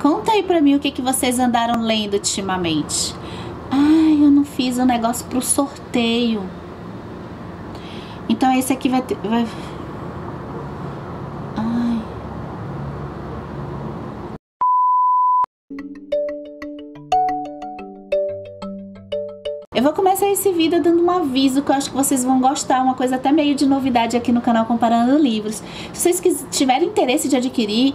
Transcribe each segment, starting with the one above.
Conta aí pra mim o que que vocês andaram lendo ultimamente. Ai, eu não fiz um negócio pro sorteio. Então esse aqui vai ter... Ai. Eu vou começar esse vídeo dando um aviso que eu acho que vocês vão gostar, uma coisa até meio de novidade aqui no canal Comparando Livros. Se vocês tiverem interesse de adquirir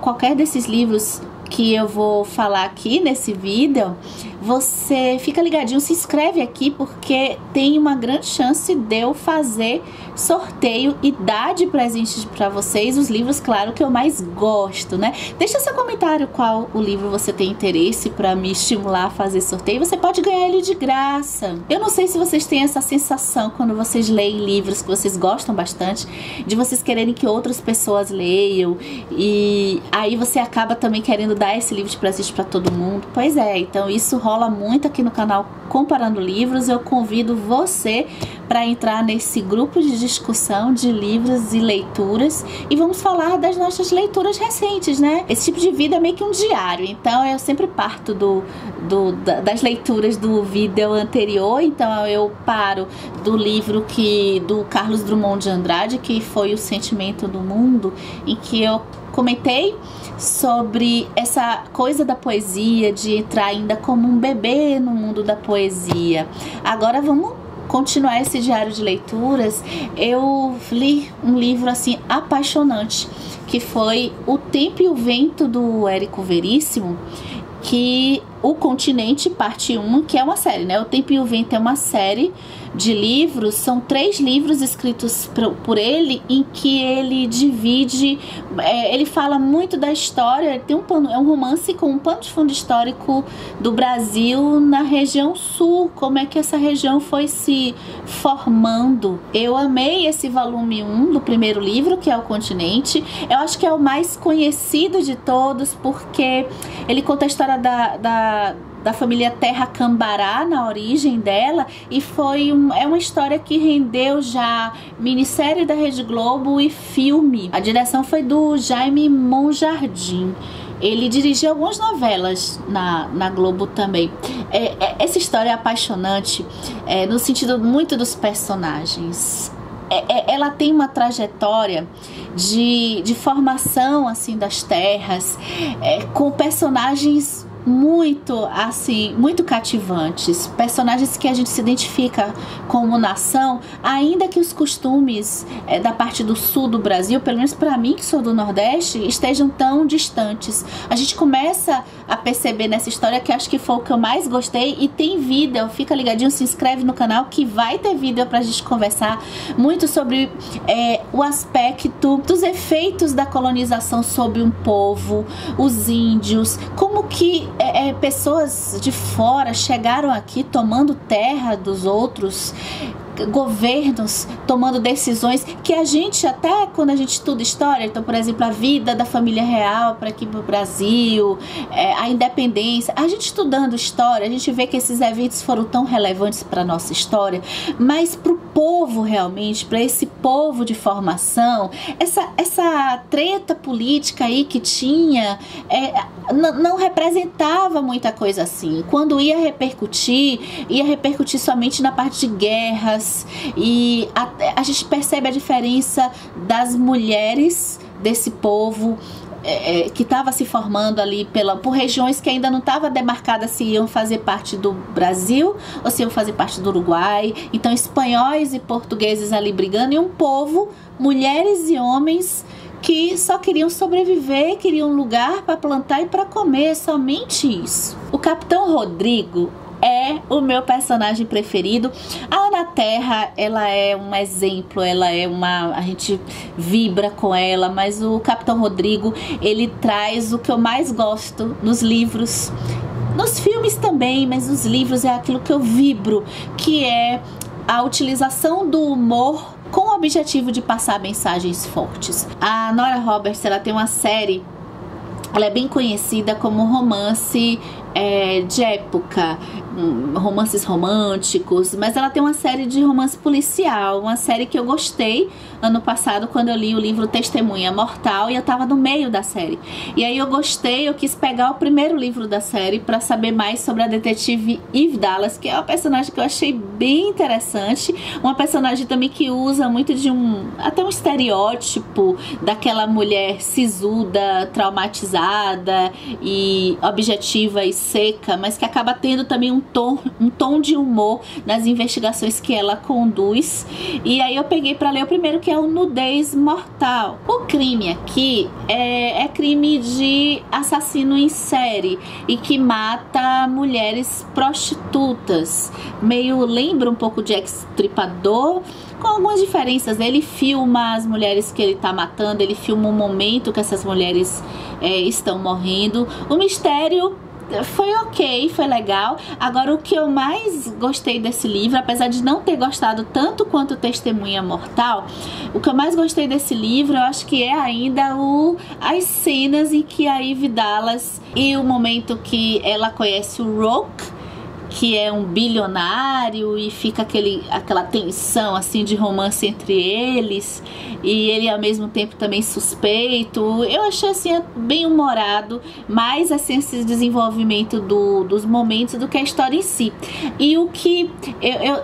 qualquer desses livros que eu vou falar aqui nesse vídeo, você fica ligadinho, se inscreve aqui, porque tem uma grande chance de eu fazer sorteio e dar de presente para vocês os livros, claro, que eu mais gosto, né? Deixa seu comentário qual o livro você tem interesse para me estimular a fazer sorteio. Você pode ganhar ele de graça. Eu não sei se vocês têm essa sensação quando vocês leem livros que vocês gostam bastante, de vocês quererem que outras pessoas leiam, e aí você acaba também querendo dar esse livro de presente para todo mundo. Pois é, então isso rola muito aqui no canal Comparando Livros. Eu convido você para entrar nesse grupo de discussão de livros e leituras, e vamos falar das nossas leituras recentes, né? Esse tipo de vídeo é meio que um diário, então eu sempre parto das leituras do vídeo anterior. Então eu paro do livro do Carlos Drummond de Andrade, que foi O Sentimento do Mundo, em que eu comentei sobre essa coisa da poesia, de entrar ainda como um bebê no mundo da poesia. Agora vamos continuar esse diário de leituras. Eu li um livro assim apaixonante, que foi O Tempo e o Vento, do Érico Veríssimo, que O Continente, parte 1, que é uma série, né? O Tempo e o Vento é uma série de livros, são 3 livros escritos por ele, em que ele divide, ele fala muito da história, tem é um romance com um pano de fundo histórico do Brasil na região sul, como é que essa região foi se formando. Eu amei esse volume 1 do primeiro livro, que é O Continente. Eu acho que é o mais conhecido de todos, porque ele conta a história da família Terra Cambará, na origem dela, e é uma história que rendeu já minissérie da Rede Globo e filme. A direção foi do Jaime Monjardim. Ele dirigiu algumas novelas na Globo também. Essa história é apaixonante, no sentido muito dos personagens. Ela tem uma trajetória de formação assim das terras, com personagens muito cativantes, personagens que a gente se identifica como nação, ainda que os costumes da parte do sul do Brasil, pelo menos para mim que sou do Nordeste, estejam tão distantes. A gente começa a perceber nessa história, que acho que foi o que eu mais gostei, e tem vídeo, fica ligadinho, se inscreve no canal que vai ter vídeo pra gente conversar muito sobre o aspecto dos efeitos da colonização sobre um povo, os índios, como que pessoas de fora chegaram aqui tomando terra dos outros, governos tomando decisões que a gente, até quando a gente estuda história, então, por exemplo, a vida da família real para aqui pro Brasil, a independência, a gente estudando história, a gente vê que esses eventos foram tão relevantes para nossa história, mas para o povo realmente, para esse povo de formação, essa treta política aí que tinha, não representava muita coisa assim. Quando ia repercutir somente na parte de guerras, e a gente percebe a diferença das mulheres desse povo que estava se formando ali por regiões que ainda não estava demarcada se iam fazer parte do Brasil ou se iam fazer parte do Uruguai. Então espanhóis e portugueses ali brigando, e um povo, mulheres e homens, que só queriam sobreviver, queriam um lugar para plantar e para comer, somente isso. O Capitão Rodrigo é o meu personagem preferido. A Ana Terra, ela é um exemplo, a gente vibra com ela, mas o Capitão Rodrigo, ele traz o que eu mais gosto nos livros, nos filmes também, mas nos livros é aquilo que eu vibro, que é a utilização do humor com o objetivo de passar mensagens fortes. A Nora Roberts, ela tem uma série, ela é bem conhecida como romance de época, romances românticos, mas ela tem uma série de romance policial, uma série que eu gostei ano passado, quando eu li o livro Testemunha Mortal, e eu tava no meio da série. E aí eu gostei, eu quis pegar o primeiro livro da série pra saber mais sobre a detetive Eve Dallas, que é uma personagem que eu achei bem interessante, uma personagem também que usa muito de até um estereótipo daquela mulher sisuda, traumatizada e objetiva e seca, mas que acaba tendo também um tom de humor nas investigações que ela conduz. E aí eu peguei para ler o primeiro, que é o Nudez Mortal. O crime aqui é crime de assassino em série e que mata mulheres prostitutas. Meio lembra um pouco de Ex-Tripador, com algumas diferenças. Ele filma as mulheres que ele tá matando, ele filma o momento que essas mulheres estão morrendo. O mistério foi ok, foi legal. Agora, o que eu mais gostei desse livro, apesar de não ter gostado tanto quanto Testemunha Mortal, o que eu mais gostei desse livro, eu acho que é ainda as cenas em que a Eve Dallas, e o momento que ela conhece o Roque, que é um bilionário, e fica aquela tensão assim de romance entre eles, e ele ao mesmo tempo também suspeito. Eu achei assim bem humorado, mais assim esse desenvolvimento dos momentos do que a história em si. E o que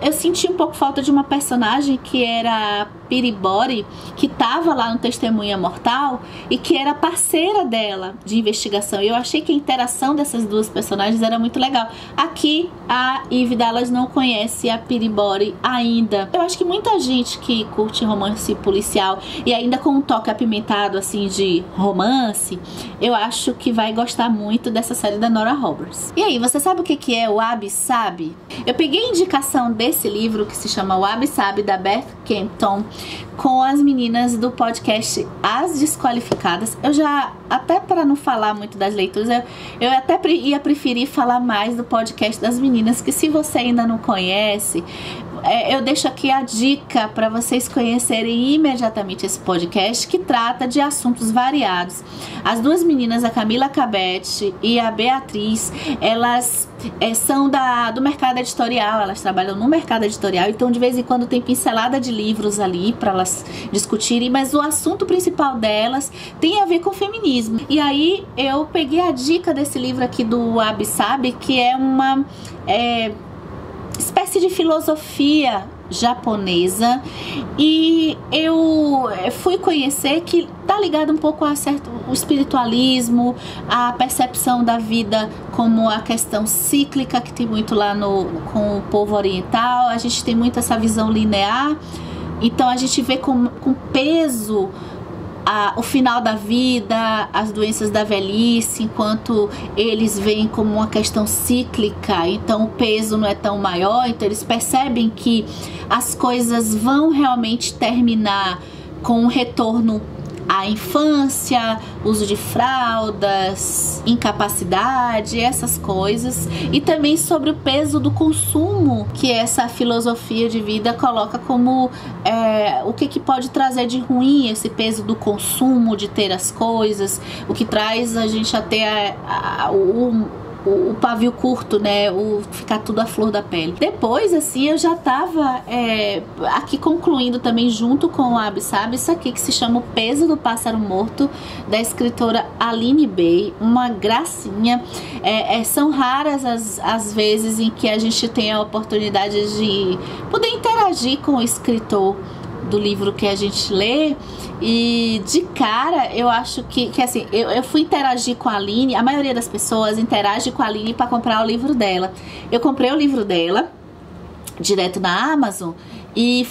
eu senti um pouco falta de uma personagem que era a Piribori, que estava lá no Testemunha Mortal e que era parceira dela de investigação. Eu achei que a interação dessas duas personagens era muito legal. Aqui a Eve Dallas não conhece a Piribori ainda. Eu acho que muita gente que curte romance policial e ainda com um toque apimentado assim de romance, eu acho que vai gostar muito dessa série da Nora Roberts. E aí, você sabe o que é o Wabi Sabi? Eu peguei a indicação desse livro que se chama Wabi Sabi, da Beth Campton, com as meninas do podcast As Desqualificadas. Eu já, até para não falar muito das leituras, eu até ia preferir falar mais do podcast das meninas, que se você ainda não conhece, eu deixo aqui a dica para vocês conhecerem imediatamente esse podcast, que trata de assuntos variados. As duas meninas, a Camila Cabete e a Beatriz, elas são do mercado editorial, elas trabalham no mercado editorial, então de vez em quando tem pincelada de livros ali para elas discutirem, mas o assunto principal delas tem a ver com feminismo. E aí eu peguei a dica desse livro aqui do Wabi Sabi, que é uma espécie de filosofia japonesa, e eu fui conhecer que tá ligado um pouco a o espiritualismo, a percepção da vida como a questão cíclica que tem muito lá com o povo oriental. A gente tem muito essa visão linear, então a gente vê com peso o final da vida, as doenças da velhice, enquanto eles veem como uma questão cíclica, então o peso não é tão maior, então eles percebem que as coisas vão realmente terminar com um retorno à infância, uso de fraldas, incapacidade, essas coisas. E também sobre o peso do consumo, que essa filosofia de vida coloca como o que pode trazer de ruim esse peso do consumo, de ter as coisas, o que traz a gente até o pavio curto, né? O ficar tudo à flor da pele. Depois, assim, eu já tava aqui concluindo também, junto com o Wabi Sabi, isso aqui que se chama O Peso do Pássaro Morto, da escritora Aline Bay. Uma gracinha. São raras as vezes em que a gente tem a oportunidade de poder interagir com o escritor do livro que a gente lê, e de cara eu acho que assim, eu fui interagir com a Aline. A maioria das pessoas interage com a Aline para comprar o livro dela. Eu comprei o livro dela direto na Amazon e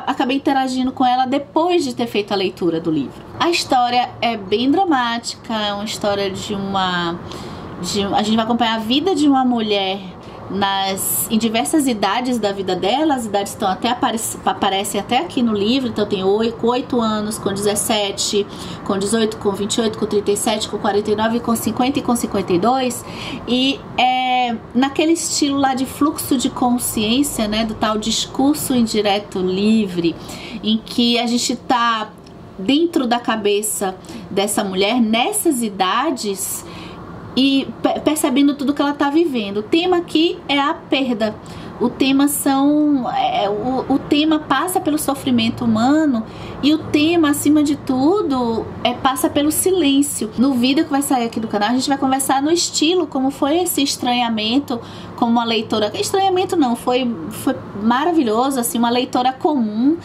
acabei interagindo com ela depois de ter feito a leitura do livro. A história é bem dramática, é uma história a gente vai acompanhar a vida de uma mulher em diversas idades da vida dela. As idades aparecem até aqui no livro, então tem 8 anos, com 17, com 18, com 28, com 37, com 49, com 50 e com 52, e naquele estilo lá de fluxo de consciência, né, do tal discurso indireto livre, em que a gente tá dentro da cabeça dessa mulher nessas idades e percebendo tudo que ela está vivendo. O tema aqui é a perda. O tema o tema passa pelo sofrimento humano E o tema, acima de tudo, passa pelo silêncio. No vídeo que vai sair aqui do canal, a gente vai conversar no estilo, como foi esse estranhamento como uma leitora. Estranhamento não, foi maravilhoso, assim, uma leitora comum,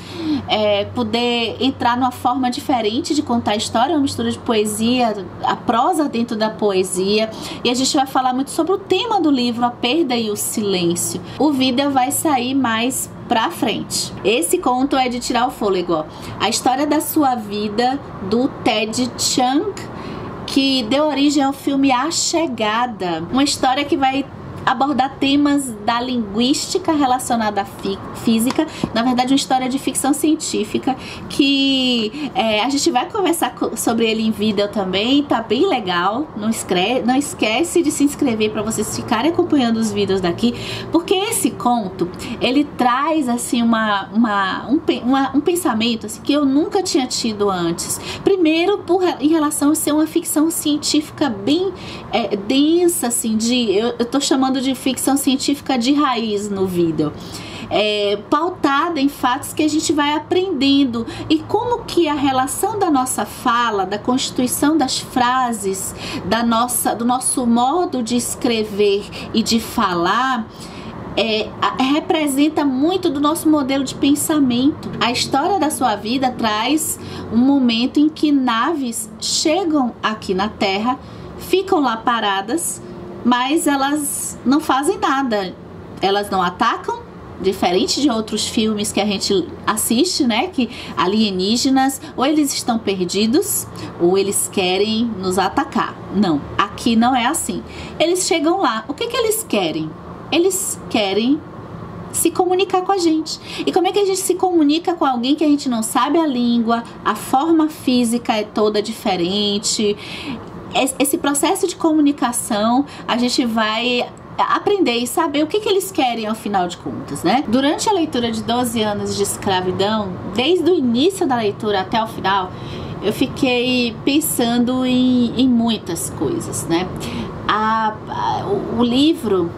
poder entrar numa forma diferente de contar a história, uma mistura de poesia, a prosa dentro da poesia. E a gente vai falar muito sobre o tema do livro, a perda e o silêncio. O vídeo vai sair mais pra frente. Esse conto é de tirar o fôlego, ó. A história da sua vida, do Ted Chiang, que deu origem ao filme A Chegada. Uma história que vai abordar temas da linguística relacionada à física, na verdade uma história de ficção científica que a gente vai conversar sobre ele em vídeo também, tá bem legal. Não esquece de se inscrever para vocês ficarem acompanhando os vídeos daqui, porque esse conto, ele traz assim um pensamento assim, que eu nunca tinha tido antes. Primeiro, em relação a ser uma ficção científica bem densa, assim, eu tô chamando de ficção científica de raiz no vídeo, pautada em fatos que a gente vai aprendendo, e como que a relação da nossa fala, da constituição das frases, do nosso modo de escrever e de falar, representa muito do nosso modelo de pensamento. A história da sua vida traz um momento em que naves chegam aqui na Terra, ficam lá paradas, mas elas não fazem nada, elas não atacam, diferente de outros filmes que a gente assiste, né, que alienígenas, ou eles estão perdidos, ou eles querem nos atacar. Não, aqui não é assim. Eles chegam lá, o que eles querem? Eles querem se comunicar com a gente. E como é que a gente se comunica com alguém que a gente não sabe a língua, a forma física é toda diferente? Esse processo de comunicação a gente vai aprender e saber o que eles querem ao final de contas, né? Durante a leitura de 12 anos de escravidão, desde o início da leitura até o final, eu fiquei pensando em muitas coisas, né? O livro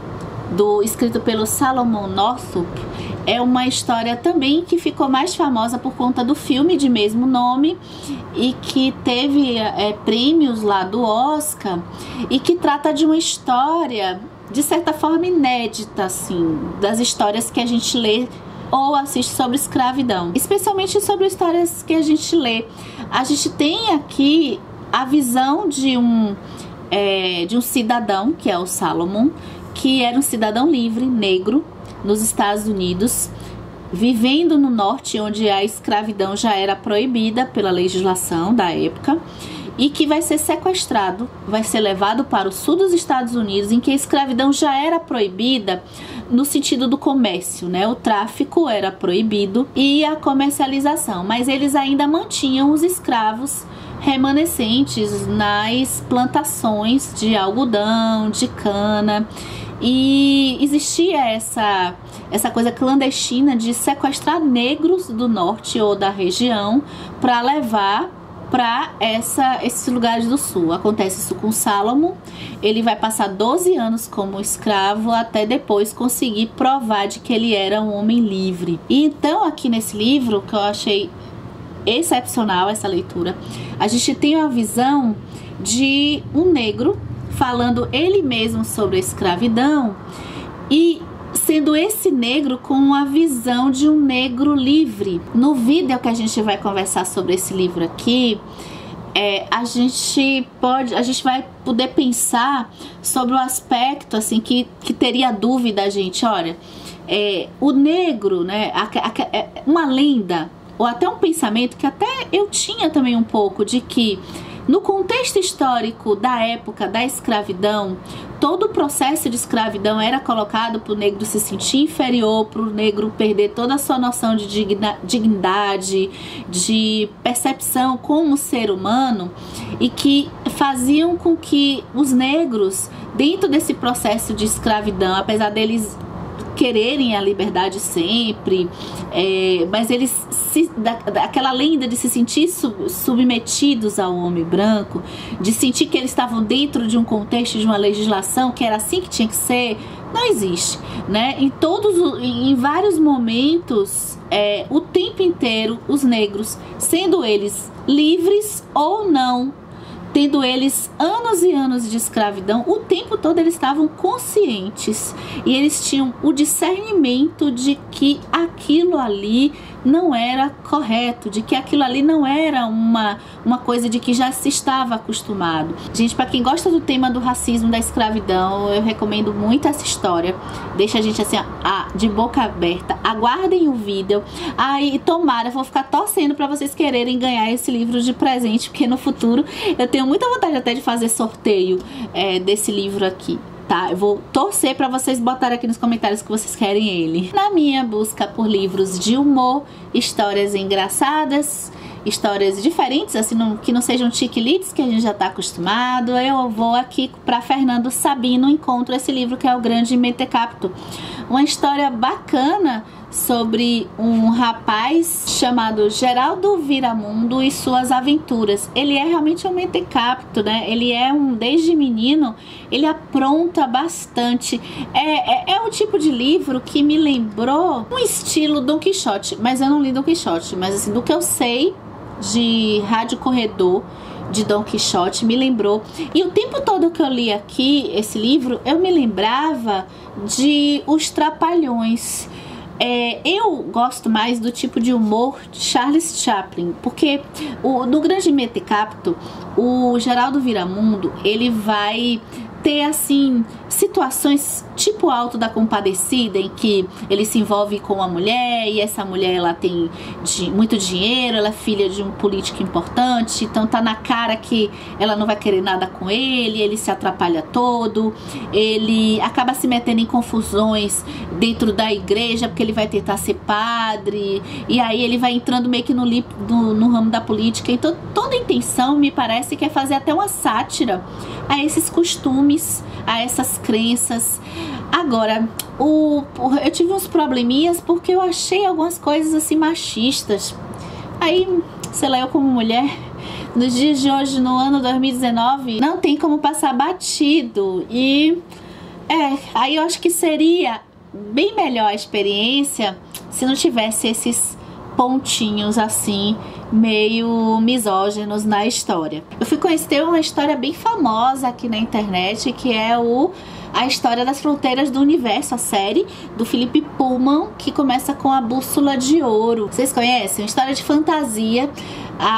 escrito pelo Solomon Northup é uma história também que ficou mais famosa por conta do filme de mesmo nome e que teve prêmios lá do Oscar, e que trata de uma história de certa forma inédita, assim, das histórias que a gente lê ou assiste sobre escravidão, especialmente sobre histórias que a gente lê. A gente tem aqui a visão de um cidadão, que é o Solomon, que era um cidadão livre, negro, nos Estados Unidos, vivendo no norte, onde a escravidão já era proibida pela legislação da época, e que vai ser sequestrado, vai ser levado para o sul dos Estados Unidos, em que a escravidão já era proibida no sentido do comércio, né? O tráfico era proibido e a comercialização, mas eles ainda mantinham os escravos remanescentes nas plantações de algodão, de cana. E existia essa coisa clandestina de sequestrar negros do norte ou da região para levar para esses lugares do sul. Acontece isso com Solomon. Ele vai passar 12 anos como escravo até depois conseguir provar de que ele era um homem livre. E então aqui nesse livro, que eu achei excepcional essa leitura, a gente tem uma visão de um negro falando ele mesmo sobre a escravidão, e sendo esse negro com a visão de um negro livre. No vídeo que a gente vai conversar sobre esse livro aqui, a gente vai poder pensar sobre o aspecto assim que teria dúvida a gente. Olha, o negro, né, uma lenda ou até um pensamento que até eu tinha também um pouco, de que no contexto histórico da época da escravidão, todo o processo de escravidão era colocado para o negro se sentir inferior, para o negro perder toda a sua noção de dignidade, de percepção como ser humano, e que faziam com que os negros, dentro desse processo de escravidão, apesar deles quererem a liberdade sempre, mas eles aquela lenda de se sentir submetidos ao homem branco, de sentir que eles estavam dentro de um contexto de uma legislação que era assim que tinha que ser, não existe, né? Em vários momentos, o tempo inteiro, os negros, sendo eles livres ou não, tendo eles anos e anos de escravidão, o tempo todo eles estavam conscientes e eles tinham o discernimento de que aquilo ali não era correto, de que aquilo ali não era uma coisa de que já se estava acostumado. Gente, para quem gosta do tema do racismo, da escravidão, eu recomendo muito essa história. Deixa a gente assim, de boca aberta. Aguardem o vídeo. Aí, tomara, eu vou ficar torcendo para vocês quererem ganhar esse livro de presente, porque no futuro eu tenho muita vontade até de fazer sorteio desse livro aqui. Tá, eu vou torcer para vocês botarem aqui nos comentários que vocês querem ele. Na minha busca por livros de humor, histórias engraçadas, histórias diferentes, assim, que não sejam chick-lits, que a gente já tá acostumado, eu vou aqui para Fernando Sabino, encontro esse livro que é O Grande Mentecapto. Uma história bacana sobre um rapaz chamado Geraldo Viramundo e suas aventuras. Ele é realmente um mentecapto, né? Ele desde menino, ele apronta bastante. É o tipo de livro que me lembrou um estilo Dom Quixote, mas eu não li Dom Quixote, mas assim, do que eu sei de Rádio Corredor, de Dom Quixote, me lembrou. E o tempo todo que eu li aqui esse livro, eu me lembrava de Os Trapalhões. Eu gosto mais do tipo de humor de Charles Chaplin, porque no Grande Mentecapto, o Geraldo Viramundo, ele vai ter assim situações tipo Alto da Compadecida, em que ele se envolve com uma mulher e essa mulher ela tem muito dinheiro, ela é filha de um político importante, então tá na cara que ela não vai querer nada com ele se atrapalha todo, ele acaba se metendo em confusões dentro da igreja porque ele vai tentar ser padre, e aí ele vai entrando meio que no ramo da política. Então toda a intenção, me parece, que é fazer até uma sátira a esses costumes, a essas crenças. Agora, eu tive uns probleminhas porque eu achei algumas coisas assim machistas. Aí, sei lá, eu como mulher, nos dias de hoje, no ano 2019, não tem como passar batido. E aí eu acho que seria bem melhor a experiência se não tivesse esses pontinhos assim meio misóginos na história. Eu fui conhecer uma história bem famosa aqui na internet, que é a História das Fronteiras do Universo, a série do Philip Pullman, que começa com A Bússola de Ouro. Vocês conhecem? Uma história de fantasia.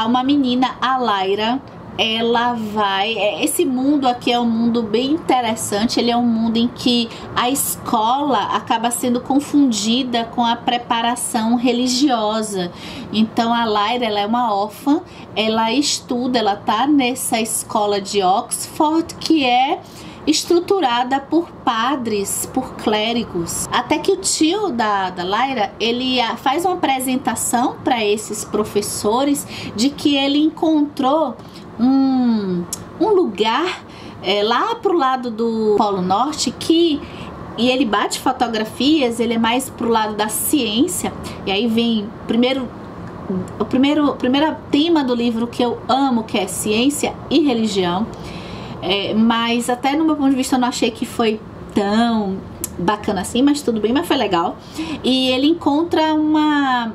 Uma menina, a Lyra, ela vai... Esse mundo aqui é um mundo bem interessante. Ele é um mundo em que a escola acaba sendo confundida com a preparação religiosa. Então a Lyra, ela é uma órfã, ela estuda, ela tá nessa escola de Oxford, que é estruturada por padres, por clérigos. Até que o tio da Lyra, ele faz uma apresentação para esses professores de que ele encontrou um lugar lá pro lado do Polo Norte e ele bate fotografias, ele é mais pro lado da ciência. E aí vem o primeiro tema do livro que eu amo, que é ciência e religião. Mas até no meu ponto de vista eu não achei que foi tão bacana assim, mas tudo bem, mas foi legal. E ele encontra uma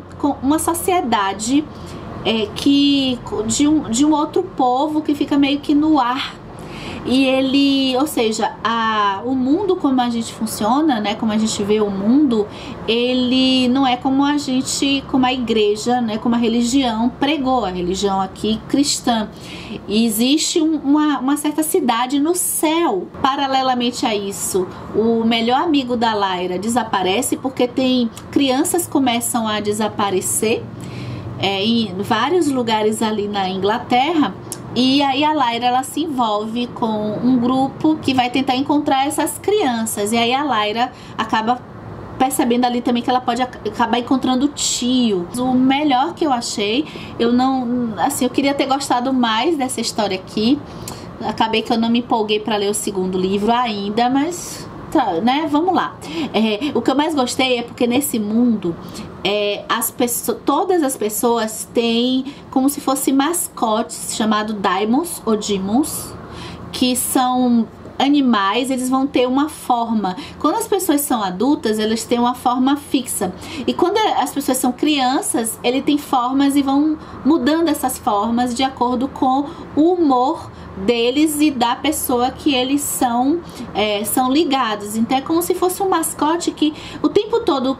sociedade de um outro povo que fica meio que no ar. E ele, ou seja, o mundo como a gente funciona, né, como a gente vê o mundo, ele não é como a igreja, né, como a religião pregou, a religião aqui cristã. E existe uma certa cidade no céu. Paralelamente a isso, o melhor amigo da Lyra desaparece porque crianças começam a desaparecer em vários lugares ali na Inglaterra. E aí a Lyra, ela se envolve com um grupo que vai tentar encontrar essas crianças. E aí a Lyra acaba percebendo ali também que ela pode acabar encontrando o tio. O melhor que eu achei, eu queria ter gostado mais dessa história aqui. Acabei que eu não me empolguei para ler o segundo livro ainda, mas né? Vamos lá. O que eu mais gostei é porque nesse mundo todas as pessoas têm como se fossem mascotes chamado daimons ou demons, que são animais. Eles vão ter uma forma. Quando as pessoas são adultas, elas têm uma forma fixa. E quando as pessoas são crianças, ele tem formas e vão mudando essas formas de acordo com o humor deles e da pessoa que eles são ligados. Então é como se fosse um mascote que o tempo todo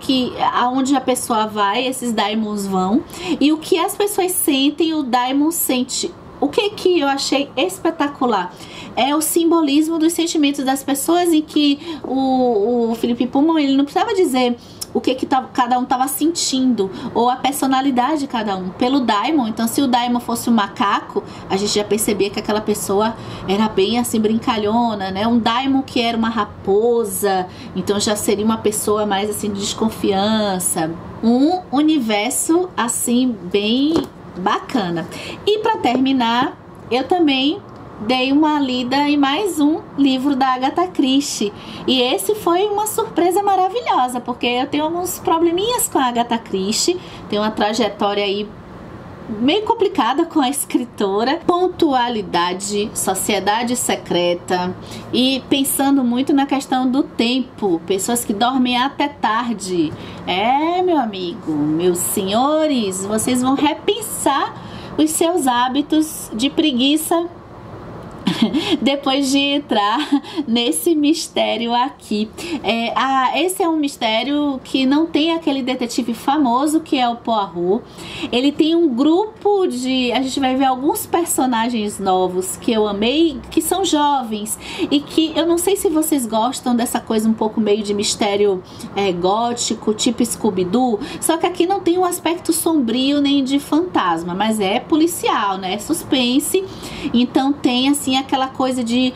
aonde a pessoa vai, esses daimons vão, e o que as pessoas sentem, o daimon sente. O que eu achei espetacular é o simbolismo dos sentimentos das pessoas, em que o Philip Pullman, ele não precisava dizer o que cada um estava sentindo, ou a personalidade de cada um, pelo daimon. Então, se o daimon fosse um macaco, a gente já percebia que aquela pessoa era bem assim brincalhona, né? Um daimon que era uma raposa, então já seria uma pessoa mais assim de desconfiança. Um universo assim bem bacana. E para terminar, eu também dei uma lida em mais um livro da Agatha Christie, e esse foi uma surpresa maravilhosa, porque eu tenho alguns probleminhas com a Agatha Christie, tem uma trajetória aí meio complicada com a escritora. Pontualidade, sociedade secreta, e pensando muito na questão do tempo, pessoas que dormem até tarde. Meu amigo, meus senhores, vocês vão repensar os seus hábitos de preguiça depois de entrar nesse mistério aqui. Esse é um mistério que não tem aquele detetive famoso que é o Poirot. Ele tem um grupo de... A gente vai ver alguns personagens novos que eu amei, que são jovens, e que eu não sei se vocês gostam dessa coisa um pouco meio de mistério gótico, tipo Scooby-Doo, só que aqui não tem um aspecto sombrio nem de fantasma, mas é policial, né? É suspense. Então tem assim aquela coisa de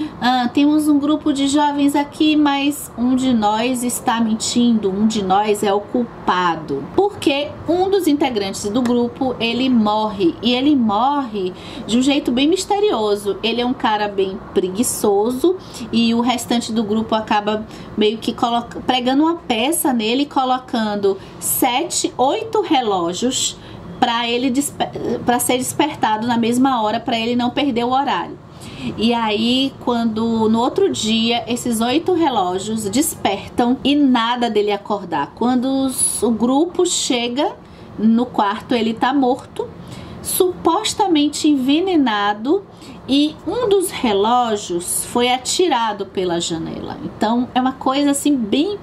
temos um grupo de jovens aqui, mas um de nós está mentindo, um de nós é o culpado, porque um dos integrantes do grupo, ele morre, e ele morre de um jeito bem misterioso. Ele é um cara bem preguiçoso, e o restante do grupo acaba meio que pregando uma peça nele, colocando 7, 8 relógios para ser despertado na mesma hora, para ele não perder o horário. E aí, quando no outro dia esses 8 relógios despertam e nada dele acordar, quando o grupo chega no quarto, ele tá morto, supostamente envenenado, e um dos relógios foi atirado pela janela. Então é uma coisa assim bem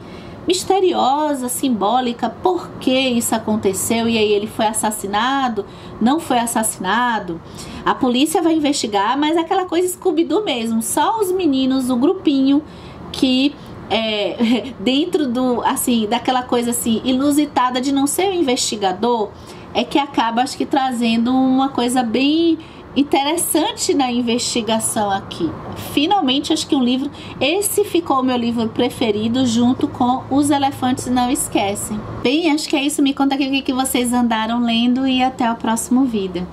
misteriosa, simbólica. Por que isso aconteceu? E aí ele foi assassinado? Não foi assassinado? A polícia vai investigar, mas é aquela coisa Scooby-Doo mesmo. Só os meninos, o grupinho que dentro daquela coisa assim inusitada de não ser o investigador, é que acaba, acho que, trazendo uma coisa bem interessante na investigação aqui. Finalmente, acho que um livro... Esse ficou o meu livro preferido, junto com Os Elefantes Não Esquecem. Bem, acho que é isso. Me conta aqui o que vocês andaram lendo, e até o próximo vídeo.